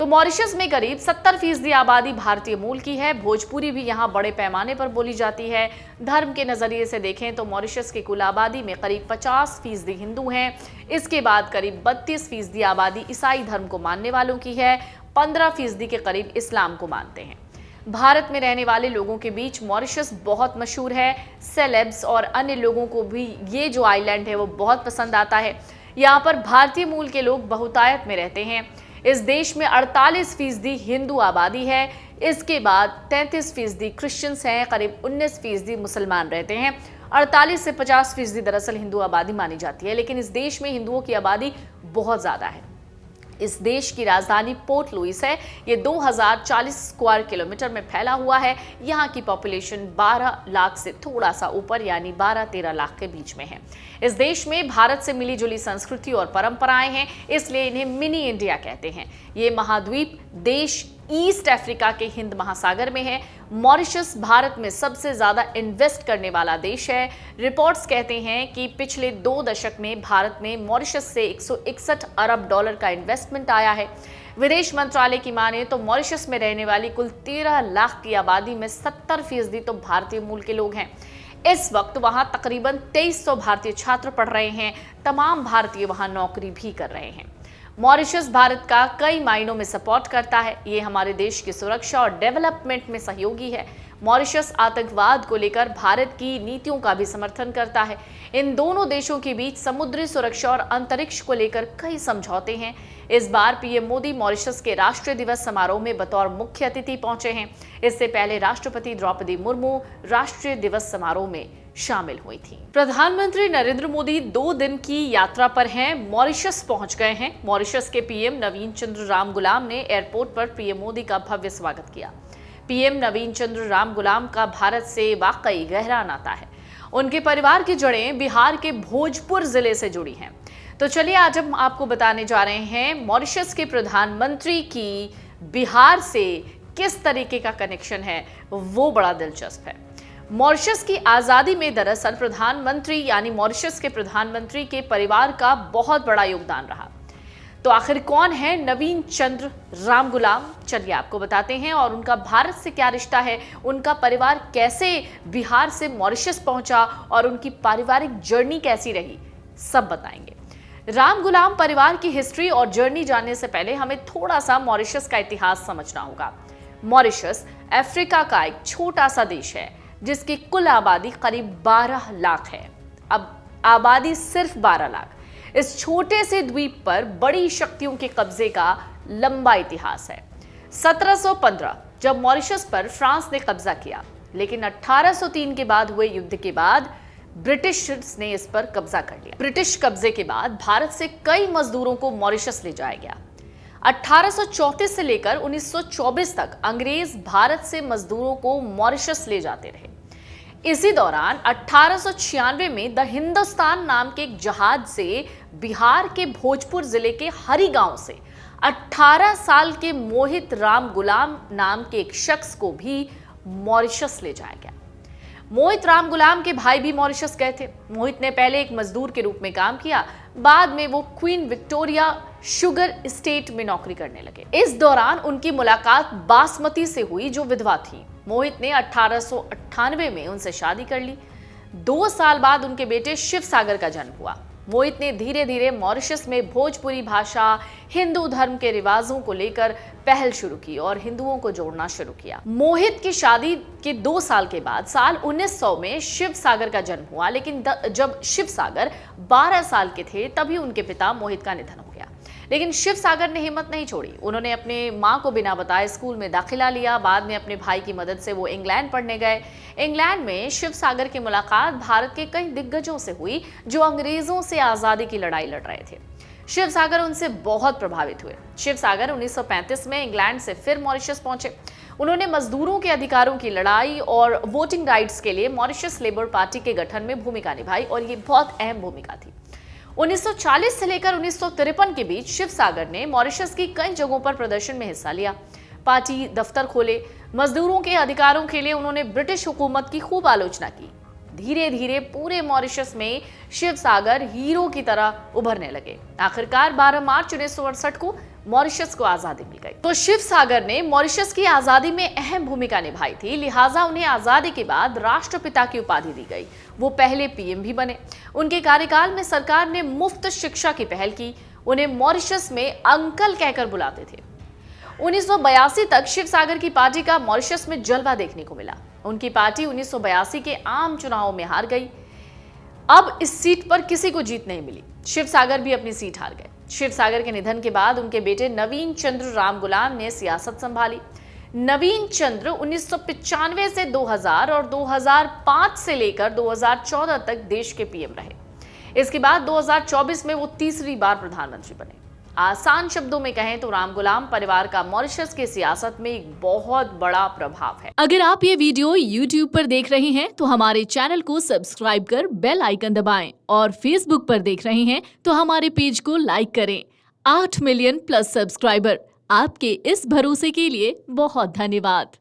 Mauritius में करीब 70% आबादी भारतीय मूल की है। भोजपुरी भी यहाँ बड़े पैमाने पर बोली जाती है। धर्म के नजरिए से देखें तो मॉरिशस की कुल आबादी में करीब 50% हिंदू हैं। इसके बाद करीब 32% आबादी ईसाई धर्म को मानने वालों की है। 15% के करीब इस्लाम को मानते हैं। भारत में रहने वाले लोगों के बीच मॉरिशस बहुत मशहूर है। सेलेब्स और अन्य लोगों को भी ये जो आइलैंड है वो बहुत पसंद आता है। यहाँ पर भारतीय मूल के लोग बहुतायत में रहते हैं। इस देश में 48% हिंदू आबादी है। इसके बाद 33% क्रिश्चियंस हैं। करीब 19% मुसलमान रहते हैं। 48 से 50% दरअसल हिंदू आबादी मानी जाती है, लेकिन इस देश में हिंदुओं की आबादी बहुत ज्यादा है। इस देश की राजधानी पोर्ट लुइस है। ये 2040 स्क्वायर किलोमीटर में फैला हुआ है। यहाँ की पॉपुलेशन 12 लाख से थोड़ा सा ऊपर यानी 12-13 लाख के बीच में है। इस देश में भारत से मिली जुली संस्कृति और परंपराएं हैं, इसलिए इन्हें मिनी इंडिया कहते हैं। ये महाद्वीप देश ईस्ट अफ्रीका के हिंद महासागर में है। मॉरिशस भारत में सबसे ज्यादा इन्वेस्ट करने वाला देश है। रिपोर्ट्स कहते हैं कि पिछले 2 दशक में भारत में मॉरिशस से 161 अरब डॉलर का इन्वेस्टमेंट आया है। विदेश मंत्रालय की माने तो मॉरिशस में रहने वाली कुल 13 लाख की आबादी में 70% तो भारतीय मूल के लोग हैं। इस वक्त वहां तकरीबन 2300 भारतीय छात्र पढ़ रहे हैं। तमाम भारतीय वहां नौकरी भी कर रहे हैं। मॉरिशस भारत का कई मायनों में सपोर्ट करता है। ये हमारे देश की सुरक्षा और डेवलपमेंट में सहयोगी है। मॉरिशस आतंकवाद को लेकर भारत की नीतियों का भी समर्थन करता है। इन दोनों देशों के बीच समुद्री सुरक्षा और अंतरिक्ष को लेकर कई समझौते हैं। इस बार पीएम मोदी मॉरिशस के राष्ट्रीय दिवस समारोह में बतौर मुख्य अतिथि पहुंचे हैं। इससे पहले राष्ट्रपति द्रौपदी मुर्मू राष्ट्रीय दिवस समारोह में शामिल हुई थी। प्रधानमंत्री नरेंद्र मोदी 2 दिन की यात्रा पर हैं, मॉरिशस पहुंच गए हैं। मॉरिशस के पीएम नवीन चंद्र राम गुलाम ने एयरपोर्ट पर पीएम मोदी का भव्य स्वागत किया। पीएम नवीन चंद्र राम गुलाम का भारत से वाकई गहरा नाता है। उनके परिवार की जड़ें बिहार के भोजपुर जिले से जुड़ी हैं। तो चलिए आज हम आपको बताने जा रहे हैं मॉरिशस के प्रधानमंत्री की बिहार से किस तरीके का कनेक्शन है, वो बड़ा दिलचस्प है। मॉरिशस की आजादी में दरअसल प्रधानमंत्री यानी मॉरिशस के प्रधानमंत्री के परिवार का बहुत बड़ा योगदान रहा। तो आखिर कौन है नवीन चंद्र राम गुलाम, चलिए आपको बताते हैं। और उनका भारत से क्या रिश्ता है, उनका परिवार कैसे बिहार से मॉरिशस पहुंचा और उनकी पारिवारिक जर्नी कैसी रही, सब बताएंगे। राम गुलाम परिवार की हिस्ट्री और जर्नी जानने से पहले हमें थोड़ा सा मॉरिशस का इतिहास समझना होगा। मॉरिशस अफ्रीका का एक छोटा सा देश है जिसकी कुल आबादी करीब 12 लाख है। अब आबादी सिर्फ 12 लाख, इस छोटे से द्वीप पर बड़ी शक्तियों के कब्जे का लंबा इतिहास है। 1715 जब मॉरिशस पर फ्रांस ने कब्जा किया, लेकिन 1803 के बाद हुए युद्ध के बाद ब्रिटिशर्स ने इस पर कब्जा कर लिया। ब्रिटिश कब्जे के बाद भारत से कई मजदूरों को मॉरिशस ले जाया गया। 1834 से लेकर 1924 तक अंग्रेज भारत से मजदूरों को मॉरिशस ले जाते रहे। इसी दौरान 1896 में द हिंदुस्तान नाम के एक जहाज से बिहार के भोजपुर जिले के हरी गांव से 18 साल के मोहित राम गुलाम नाम के एक शख्स को भी मॉरिशस ले जाया गया। मोहित राम गुलाम के भाई भी मॉरिशस गए थे। मोहित ने पहले एक मजदूर के रूप में काम किया, बाद में वो क्वीन विक्टोरिया शुगर स्टेट में नौकरी करने लगे। इस दौरान उनकी मुलाकात बासमती से हुई जो विधवा थी। मोहित ने 1898 में उनसे शादी कर ली। 2 साल बाद उनके बेटे शिव सागर का जन्म हुआ। मोहित ने धीरे धीरे मॉरिशस में भोजपुरी भाषा, हिंदू धर्म के रिवाजों को लेकर पहल शुरू की और हिंदुओं को जोड़ना शुरू किया। मोहित की शादी के 2 साल के बाद साल 1900 में शिव सागर का जन्म हुआ, लेकिन जब शिव सागर 12 साल के थे तभी उनके पिता मोहित का निधन हो गया। लेकिन शिव सागर ने हिम्मत नहीं छोड़ी। उन्होंने अपने मां को बिना बताए स्कूल में दाखिला लिया। बाद में अपने भाई की मदद से वो इंग्लैंड पढ़ने गए। इंग्लैंड में शिव सागर की मुलाकात भारत के कई दिग्गजों से हुई जो अंग्रेजों से आजादी की लड़ाई लड़ रहे थे। शिव सागर उनसे बहुत प्रभावित हुए। शिव सागर 1935 में इंग्लैंड से फिर मॉरिशस पहुंचे। उन्होंने मजदूरों के अधिकारों की लड़ाई और वोटिंग राइट्स के लिए मॉरिशस लेबर पार्टी के गठन में भूमिका निभाई और ये बहुत अहम भूमिका थी। 1940 से लेकर 1953 के बीच शिव सागर ने मॉरिशस की कई जगहों पर प्रदर्शन में हिस्सा लिया। पार्टी दफ्तर खोले। मजदूरों के अधिकारों के लिए उन्होंने ब्रिटिश हुकूमत की खूब आलोचना की। धीरे धीरे पूरे मॉरिशस में शिव सागर हीरो की तरह उभरने लगे। आखिरकार 12 मार्च 1968 को मॉरिशस को आजादी मिल गई। तो शिव सागर ने मॉरिशस की आजादी में अहम भूमिका निभाई थी, लिहाजा उन्हें आजादी के बाद राष्ट्रपिता की उपाधि दी गई। वो पहले पीएम भी बने। उनके कार्यकाल में सरकार ने मुफ्त शिक्षा की पहल की। उन्हें मॉरिशस में अंकल कहकर बुलाते थे। 1982 तक शिव सागर की पार्टी का मॉरिशस में जलवा देखने को मिला। उनकी पार्टी 1982 के आम चुनावों में हार गई। अब इस सीट पर किसी को जीत नहीं मिली। शिव सागर भी अपनी सीट हार गए। शिव सागर के निधन के बाद उनके बेटे नवीन चंद्र रामगुलाम ने सियासत संभाली। नवीन चंद्र 1995 से 2000 और 2005 से लेकर 2014 तक देश के पीएम रहे। इसके बाद 2024 में वो तीसरी बार प्रधानमंत्री बने। आसान शब्दों में कहें तो रामगुलाम परिवार का मॉरिशस की सियासत में एक बहुत बड़ा प्रभाव है। अगर आप ये वीडियो YouTube पर देख रहे हैं तो हमारे चैनल को सब्सक्राइब कर बेल आइकन दबाएं और Facebook पर देख रहे हैं तो हमारे पेज को लाइक करें। 8 मिलियन प्लस सब्सक्राइबर, आपके इस भरोसे के लिए बहुत धन्यवाद।